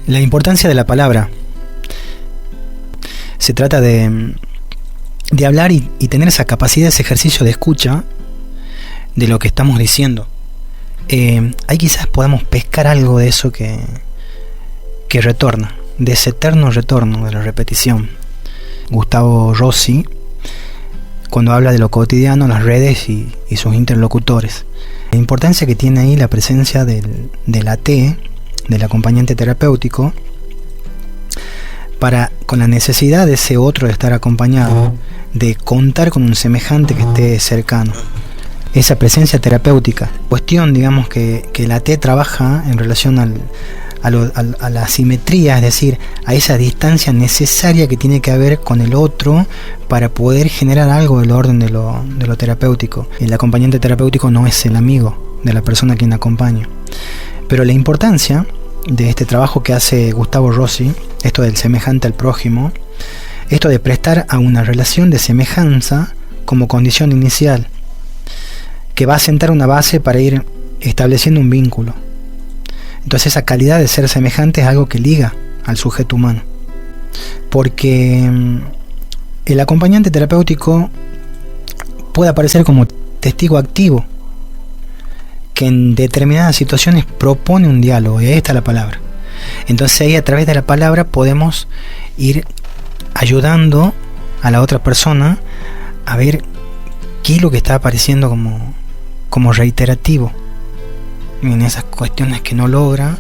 La importancia de la palabra. Se trata de hablar y tener esa capacidad, ese ejercicio de escucha de lo que estamos diciendo. Ahí quizás podamos pescar algo de eso que retorna, de ese eterno retorno de la repetición. Gustavo Rossi, cuando habla de lo cotidiano, las redes y sus interlocutores. La importancia que tiene ahí la presencia del AT, del acompañante terapéutico, con la necesidad de ese otro de estar acompañado, de contar con un semejante que esté cercano. Esa presencia terapéutica. Cuestión, digamos, que el AT trabaja en relación a la simetría, es decir, a esa distancia necesaria que tiene que haber con el otro para poder generar algo del orden de lo terapéutico. El acompañante terapéutico no es el amigo de la persona a quien acompaña. Pero la importancia de este trabajo que hace Gustavo Rossi, esto del semejante al prójimo, esto de prestar a una relación de semejanza como condición inicial, que va a sentar una base para ir estableciendo un vínculo. Entonces esa calidad de ser semejante es algo que liga al sujeto humano, porque el acompañante terapéutico puede aparecer como testigo activo, que en determinadas situaciones propone un diálogo, y ahí está la palabra. Entonces ahí, a través de la palabra, podemos ir ayudando a la otra persona a ver qué es lo que está apareciendo como reiterativo en esas cuestiones que no logra,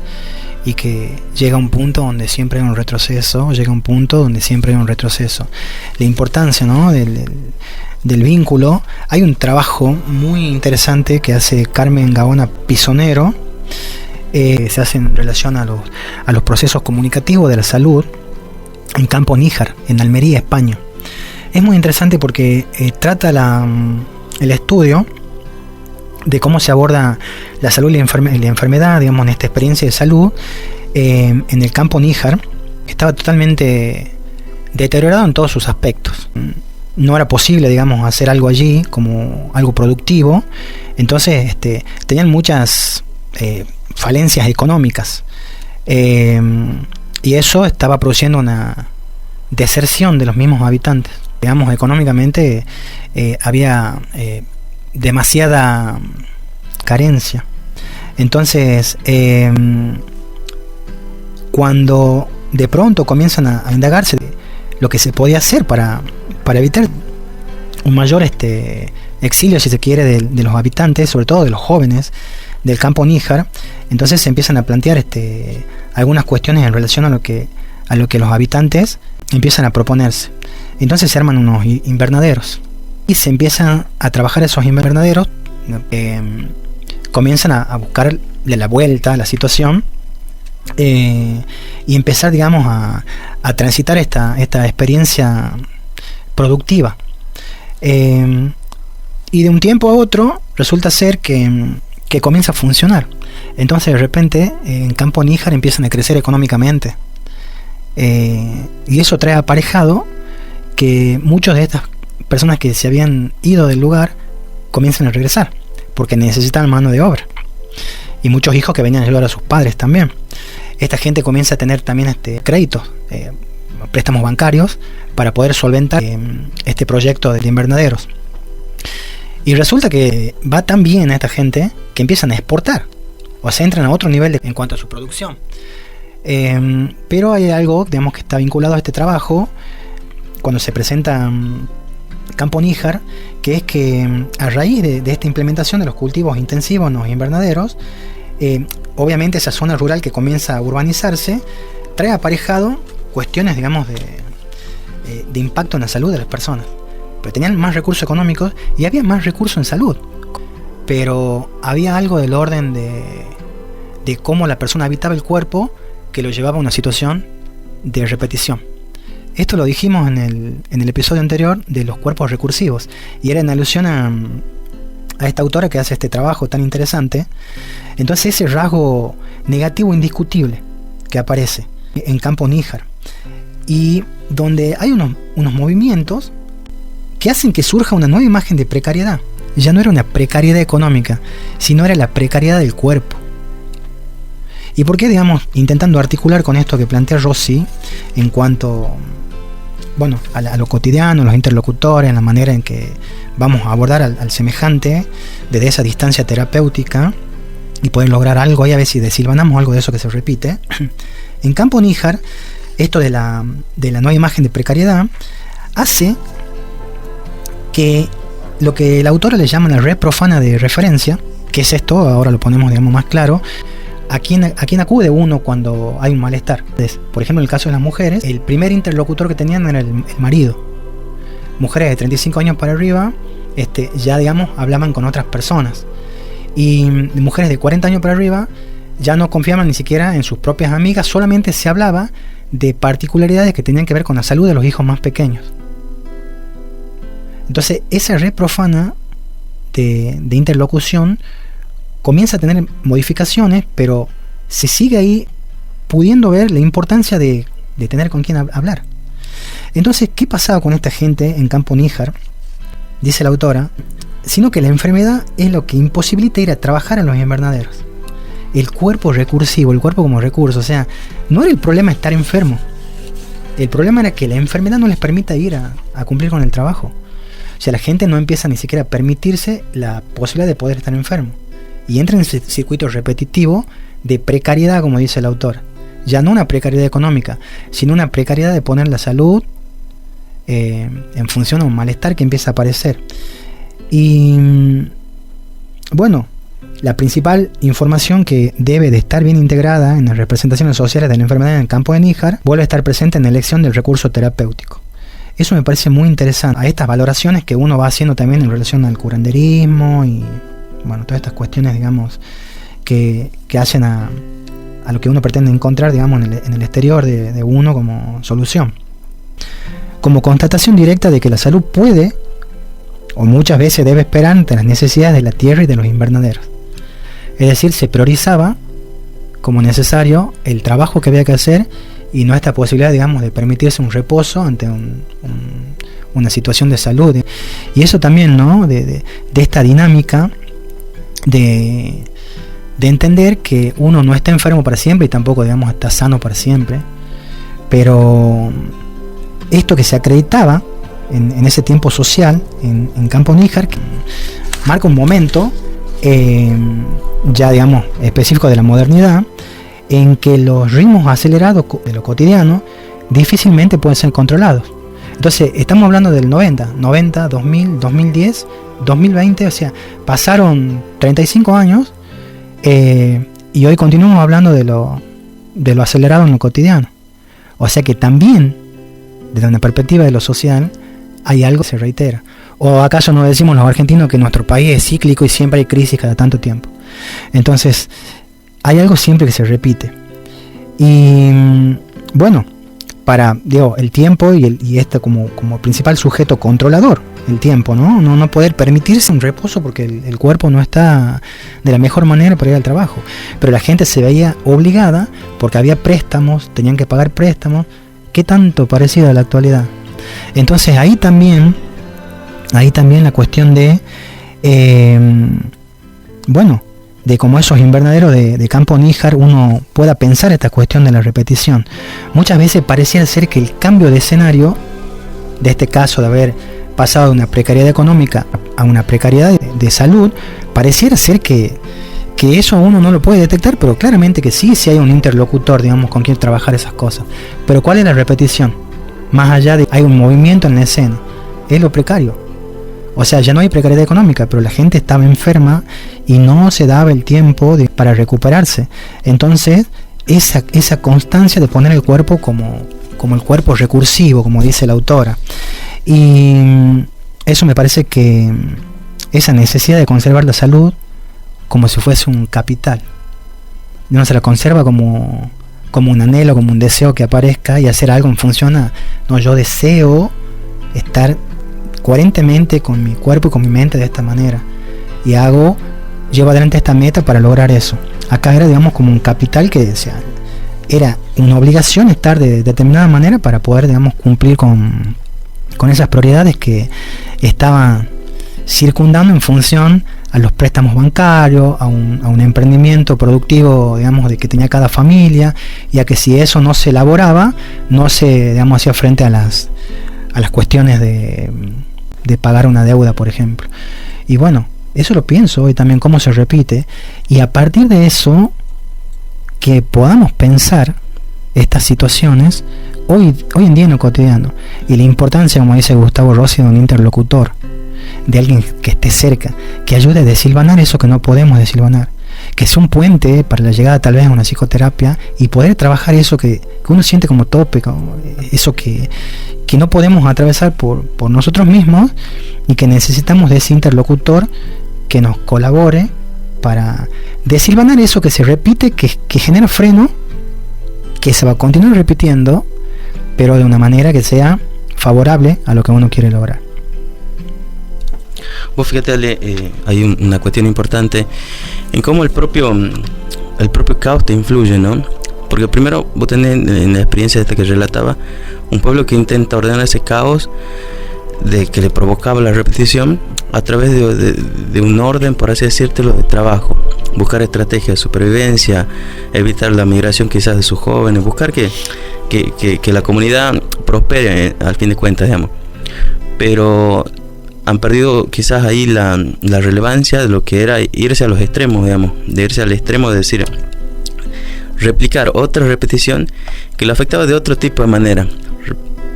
y que llega a un punto donde siempre hay un retroceso, La importancia, ¿no?, del vínculo. Hay un trabajo muy interesante que hace Carmen Gaona Pisonero, se hace en relación a los procesos comunicativos de la salud en Campo Níjar, en Almería, España. Es muy interesante porque trata el estudio de cómo se aborda la salud y la enfermedad, digamos, en esta experiencia de salud en el Campo Níjar. Estaba totalmente deteriorado en todos sus aspectos. No era posible, digamos, hacer algo allí como algo productivo. Entonces tenían muchas falencias económicas, y eso estaba produciendo una deserción de los mismos habitantes. Digamos, económicamente había demasiada carencia. Entonces cuando de pronto comienzan a indagarse lo que se podía hacer para evitar un mayor exilio, si se quiere, de los habitantes, sobre todo de los jóvenes del Campo Níjar, entonces se empiezan a plantear algunas cuestiones en relación a lo que los habitantes empiezan a proponerse. Entonces se arman unos invernaderos y se empiezan a trabajar esos invernaderos. Comienzan a buscar de la vuelta a la situación, y empezar, digamos, a transitar esta experiencia productiva, y de un tiempo a otro resulta ser que comienza a funcionar. Entonces de repente en Campo Níjar empiezan a crecer económicamente, y eso trae aparejado que muchas de estas personas que se habían ido del lugar comienzan a regresar porque necesitan mano de obra, y muchos hijos que venían a ayudar a sus padres también. Esta gente comienza a tener también créditos, préstamos bancarios, para poder solventar este proyecto de invernaderos. Y resulta que va tan bien a esta gente que empiezan a exportar, o sea, entran a otro nivel en cuanto a su producción. Pero hay algo, digamos, que está vinculado a este trabajo cuando se presenta Campo Níjar, que es que a raíz de esta implementación de los cultivos intensivos en los invernaderos, obviamente esa zona rural que comienza a urbanizarse trae aparejado cuestiones, digamos, de impacto en la salud de las personas. Pero tenían más recursos económicos y había más recursos en salud, pero había algo del orden de cómo la persona habitaba el cuerpo que lo llevaba a una situación de repetición. Esto lo dijimos en el episodio anterior de los cuerpos recursivos, y era en alusión a esta autora que hace este trabajo tan interesante. Entonces ese rasgo negativo indiscutible que aparece en Campo Níjar, y donde hay unos movimientos que hacen que surja una nueva imagen de precariedad. Ya no era una precariedad económica, sino era la precariedad del cuerpo. ¿Y por qué, digamos, intentando articular con esto que plantea Rossi en cuanto, bueno, a lo cotidiano, los interlocutores, en la manera en que vamos a abordar al semejante desde esa distancia terapéutica y poder lograr algo ahí, a ver si desilvanamos algo de eso que se repite? En Campo Níjar, esto de la nueva imagen de precariedad hace que lo que la autora le llama la red profana de referencia, que es esto, ahora lo ponemos, digamos, más claro, a quién acude uno cuando hay un malestar. Por ejemplo, en el caso de las mujeres, el primer interlocutor que tenían era el marido. Mujeres de 35 años para arriba, ya, digamos, hablaban con otras personas. Y mujeres de 40 años para arriba ya no confiaban ni siquiera en sus propias amigas, solamente se hablaba de particularidades que tenían que ver con la salud de los hijos más pequeños. Entonces, esa red profana de interlocución comienza a tener modificaciones, pero se sigue ahí pudiendo ver la importancia de tener con quién hablar. Entonces, ¿qué pasaba con esta gente en Campo Níjar? Dice la autora, sino que la enfermedad es lo que imposibilita ir a trabajar en los invernaderos. El cuerpo recursivo, el cuerpo como recurso, o sea, no era el problema estar enfermo. El problema era que la enfermedad no les permita ir a cumplir con el trabajo. O sea, la gente no empieza ni siquiera a permitirse la posibilidad de poder estar enfermo. Y entra en ese circuito repetitivo de precariedad, como dice el autor. Ya no una precariedad económica, sino una precariedad de poner la salud en función a un malestar que empieza a aparecer. Y bueno, la principal información que debe de estar bien integrada en las representaciones sociales de la enfermedad en el Campo de Níjar vuelve a estar presente en la elección del recurso terapéutico. Eso me parece muy interesante, a estas valoraciones que uno va haciendo también en relación al curanderismo y bueno, todas estas cuestiones, digamos, que hacen a lo que uno pretende encontrar, digamos, en el exterior de uno como solución. Como constatación directa de que la salud puede, o muchas veces debe esperar ante las necesidades de la tierra y de los invernaderos. Es decir, se priorizaba como necesario el trabajo que había que hacer y no esta posibilidad, digamos, de permitirse un reposo ante una situación de salud. Y eso también, ¿no? De esta dinámica de entender que uno no está enfermo para siempre y tampoco, digamos, está sano para siempre. Pero esto que se acreditaba en ese tiempo social en Campo Níjar, que marca un momento ya, digamos, específico de la modernidad, en que los ritmos acelerados de lo cotidiano difícilmente pueden ser controlados. Entonces, estamos hablando del 90, 2000, 2010, 2020, o sea, pasaron 35 años y hoy continuamos hablando de lo acelerado en lo cotidiano. O sea que también, desde una perspectiva de lo social, hay algo que se reitera. ¿O acaso no decimos los argentinos que nuestro país es cíclico y siempre hay crisis cada tanto tiempo? Entonces, hay algo siempre que se repite. Y bueno, para, digo, el tiempo y este como principal sujeto controlador, el tiempo, ¿no? No poder permitirse un reposo porque el cuerpo no está de la mejor manera para ir al trabajo. Pero la gente se veía obligada porque había préstamos, tenían que pagar préstamos. ¿Qué tanto parecido a la actualidad? Entonces ahí también la cuestión de bueno, de cómo esos invernaderos de Campo Níjar uno pueda pensar esta cuestión de la repetición. Muchas veces pareciera ser que el cambio de escenario de este caso de haber pasado de una precariedad económica a una precariedad de salud, pareciera ser que eso uno no lo puede detectar, pero claramente que sí, si hay un interlocutor, digamos, con quien trabajar esas cosas. Pero ¿cuál es la repetición? Más allá de hay un movimiento en la escena, es lo precario. O sea, ya no hay precariedad económica, pero la gente estaba enferma y no se daba el tiempo para recuperarse. Entonces, esa constancia de poner el cuerpo como el cuerpo recursivo, como dice la autora. Y eso me parece que esa necesidad de conservar la salud como si fuese un capital. No se la conserva como un anhelo, como un deseo que aparezca y hacer algo en función a, no, yo deseo estar coherentemente con mi cuerpo y con mi mente de esta manera y llevo adelante esta meta para lograr eso. Acá era, digamos, como un capital que, o sea, era una obligación estar de determinada manera para poder, digamos, cumplir con esas prioridades que estaban circundando en función a los préstamos bancarios, a un emprendimiento productivo, digamos, de que tenía cada familia, y a que si eso no se elaboraba, no se, digamos, hacía frente a las cuestiones de pagar una deuda, por ejemplo. Y bueno, eso lo pienso hoy también, cómo se repite, y a partir de eso, que podamos pensar estas situaciones hoy en día en lo cotidiano, y la importancia, como dice Gustavo Rossi, de un interlocutor, de alguien que esté cerca, que ayude a desilvanar eso que no podemos desilvanar, que es un puente para la llegada tal vez a una psicoterapia y poder trabajar eso que uno siente como tope, eso que no podemos atravesar por nosotros mismos, y que necesitamos de ese interlocutor que nos colabore para desilvanar eso que se repite, que genera freno, que se va a continuar repitiendo, pero de una manera que sea favorable a lo que uno quiere lograr. Vos fíjate, Ale, hay una cuestión importante en cómo el propio caos te influye, ¿no? Porque primero vos tenés en la experiencia esta que relataba, un pueblo que intenta ordenar ese caos de que le provocaba la repetición a través de un orden, por así decírtelo, de trabajo, buscar estrategias de supervivencia, evitar la migración quizás de sus jóvenes, buscar que la comunidad prospere al fin de cuentas, digamos. Pero han perdido quizás ahí la relevancia de lo que era irse a los extremos, digamos, de irse al extremo de decir, replicar otra repetición que lo afectaba de otro tipo de manera.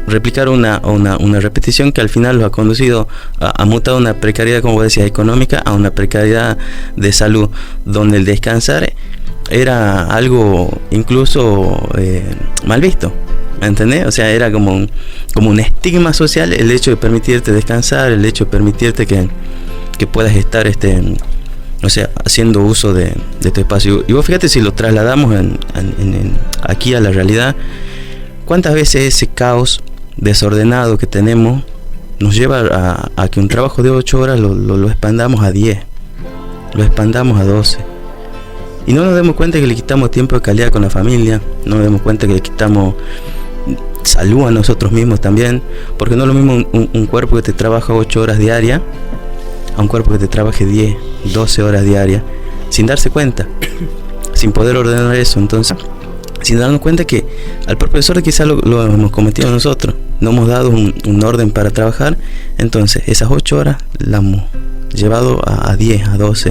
Replicar una repetición que al final lo ha conducido a mutar una precariedad, como vos decías, económica, a una precariedad de salud, donde el descansar era algo incluso mal visto, ¿me entendés? O sea, era como un estigma social el hecho de permitirte descansar, el hecho de permitirte que puedas estar o sea, haciendo uso de tu espacio. Y vos fíjate, si lo trasladamos aquí a la realidad, cuántas veces ese caos desordenado que tenemos nos lleva a que un trabajo de 8 horas lo expandamos a 10, lo expandamos a 12, y no nos demos cuenta que le quitamos tiempo de calidad con la familia, no nos demos cuenta que le quitamos salud a nosotros mismos también, porque no es lo mismo un cuerpo que te trabaja 8 horas diarias a un cuerpo que te trabaje 10, 12 horas diarias, sin darse cuenta, sin poder ordenar eso. Entonces, sin darnos cuenta que al propio desorden quizás lo hemos cometido nosotros, no hemos dado un orden para trabajar. Entonces esas 8 horas las hemos llevado a 10, a 12.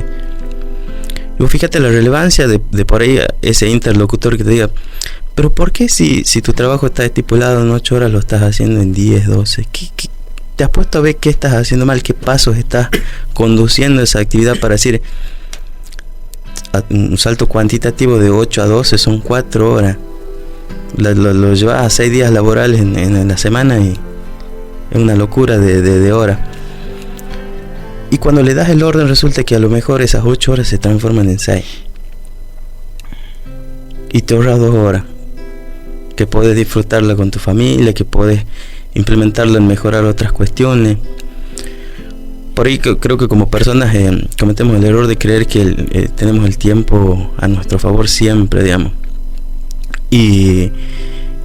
Y vos fíjate la relevancia de por ahí ese interlocutor que te diga, pero ¿por qué si tu trabajo está estipulado en 8 horas lo estás haciendo en 10, 12? ¿Qué te has puesto a ver qué estás haciendo mal? ¿Qué pasos estás conduciendo esa actividad para decir, un salto cuantitativo de 8 a 12 son 4 horas, lo llevas a 6 días laborales en la semana, y es una locura de horas. Y cuando le das el orden, resulta que a lo mejor esas 8 horas se transforman en 6 y te ahorras 2 horas que puedes disfrutarla con tu familia, que puedes implementarla en mejorar otras cuestiones. Por ahí creo que como personas cometemos el error de creer que tenemos el tiempo a nuestro favor siempre, digamos, y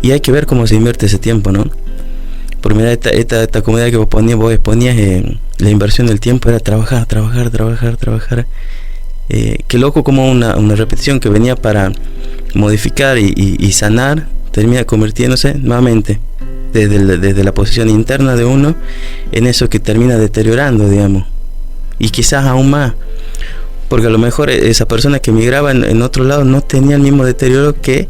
hay que ver cómo se invierte ese tiempo, ¿no? Porque mira, esta comunidad que vos exponías, la inversión del tiempo era trabajar. Qué loco como una repetición que venía para modificar y sanar termina convirtiéndose nuevamente desde la posición interna de uno en eso que termina deteriorando, digamos, y quizás aún más, porque a lo mejor esa persona que migraba en otro lado no tenía el mismo deterioro que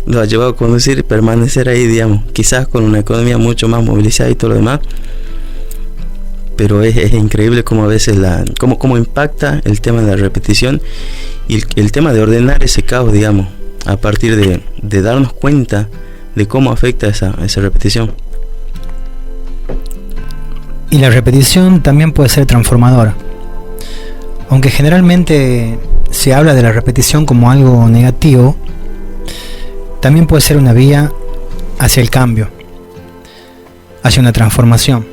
lo ha llevado a conducir y permanecer ahí, digamos, quizás con una economía mucho más movilizada y todo lo demás. Pero es increíble cómo a veces cómo impacta el tema de la repetición y el tema de ordenar ese caos, digamos, a partir de darnos cuenta de cómo afecta esa repetición. Y la repetición también puede ser transformadora. Aunque generalmente se habla de la repetición como algo negativo, también puede ser una vía hacia el cambio, hacia una transformación.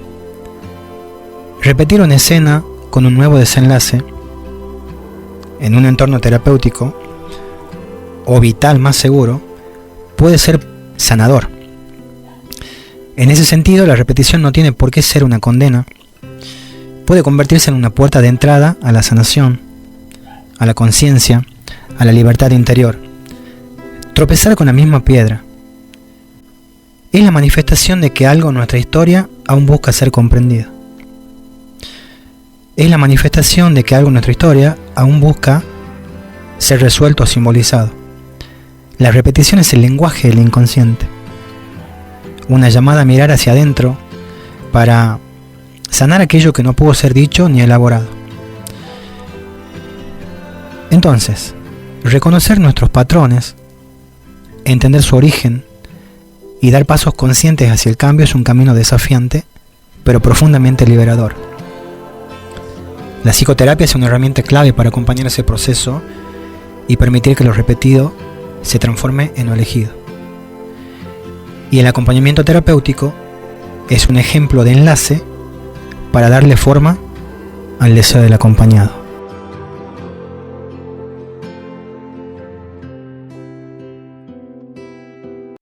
Repetir una escena con un nuevo desenlace en un entorno terapéutico o vital más seguro puede ser sanador. En ese sentido, la repetición no tiene por qué ser una condena, puede convertirse en una puerta de entrada a la sanación, a la conciencia, a la libertad interior. Tropezar con la misma piedra es la manifestación de que algo en nuestra historia aún busca ser comprendido. Es la manifestación de que algo en nuestra historia aún busca ser resuelto o simbolizado. La repetición es el lenguaje del inconsciente. Una llamada a mirar hacia adentro para sanar aquello que no pudo ser dicho ni elaborado. Entonces, reconocer nuestros patrones, entender su origen y dar pasos conscientes hacia el cambio es un camino desafiante, pero profundamente liberador. La psicoterapia es una herramienta clave para acompañar ese proceso y permitir que lo repetido se transforme en lo elegido. Y el acompañamiento terapéutico es un ejemplo de enlace para darle forma al deseo del acompañado.